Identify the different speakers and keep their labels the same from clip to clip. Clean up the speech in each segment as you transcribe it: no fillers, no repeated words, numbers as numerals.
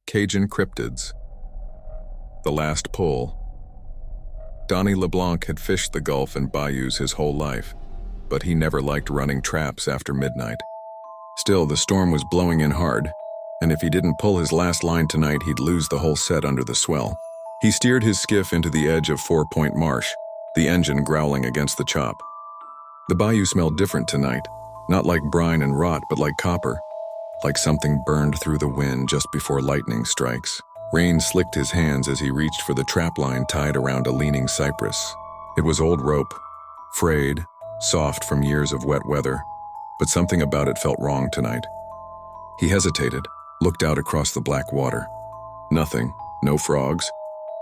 Speaker 1: Cajun Cryptids. The last pull. Donnie LeBlanc had fished the Gulf and bayous his whole life, but he never liked running traps after midnight. Still, the storm was blowing in hard, and if he didn't pull his last line tonight, he'd lose the whole set under the swell. He steered his skiff into the edge of 4 Point Marsh, the engine growling against the chop. The bayou smelled different tonight, not like brine and rot, but like copper, like something burned through the wind just before lightning strikes. Rain slicked his hands as he reached for the trap line tied around a leaning cypress. It was old rope, frayed, soft from years of wet weather, but something about it felt wrong tonight. He hesitated, looked out across the black water. Nothing, no frogs,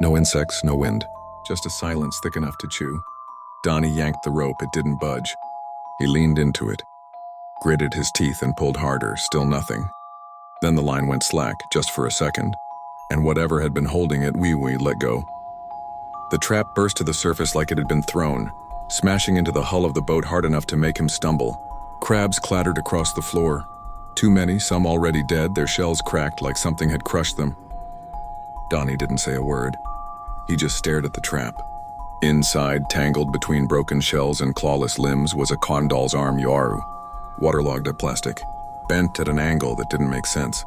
Speaker 1: no insects, no wind, just a silence thick enough to chew. Donnie yanked the rope, it didn't budge. He leaned into it, gritted his teeth and pulled harder, still nothing. Then the line went slack, just for a second, and whatever had been holding it, wee-wee, let go. The trap burst to the surface like it had been thrown, smashing into the hull of the boat hard enough to make him stumble. Crabs clattered across the floor. Too many, some already dead, their shells cracked like something had crushed them. Donnie didn't say a word. He just stared at the trap. Inside, tangled between broken shells and clawless limbs, was a condal's arm yaru, waterlogged at plastic, bent at an angle that didn't make sense.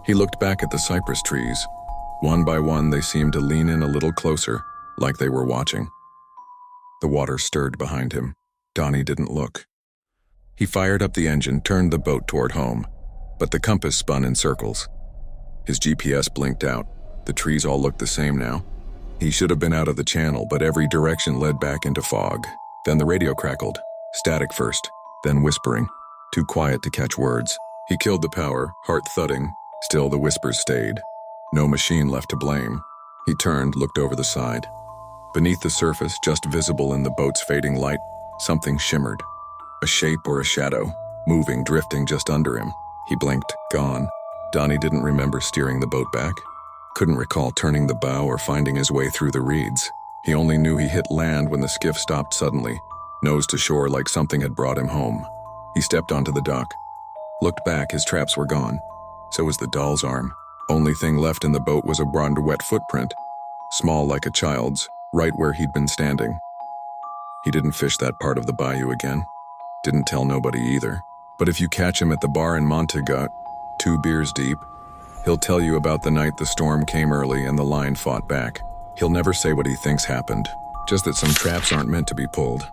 Speaker 1: He looked back at the cypress trees. One by one, they seemed to lean in a little closer, like they were watching. The water stirred behind him. Donnie didn't look. He fired up the engine, turned the boat toward home, but the compass spun in circles. His GPS blinked out. The trees all looked the same now. He should have been out of the channel, but every direction led back into fog. Then the radio crackled. Static first, then whispering. Too quiet to catch words. He killed the power, heart thudding. Still the whispers stayed. No machine left to blame. He turned, looked over the side. Beneath the surface, just visible in the boat's fading light, something shimmered. A shape or a shadow, moving, drifting just under him. He blinked, gone. Donnie didn't remember steering the boat back. Couldn't recall turning the bow or finding his way through the reeds. He only knew he hit land when the skiff stopped suddenly, nose to shore like something had brought him home. He stepped onto the dock. Looked back, his traps were gone. So was the doll's arm. Only thing left in the boat was a brown wet footprint, small like a child's, right where he'd been standing. He didn't fish that part of the bayou again. Didn't tell nobody either. But if you catch him at the bar in Montego, 2 beers deep, he'll tell you about the night the storm came early and the line fought back. He'll never say what he thinks happened, just that some traps aren't meant to be pulled.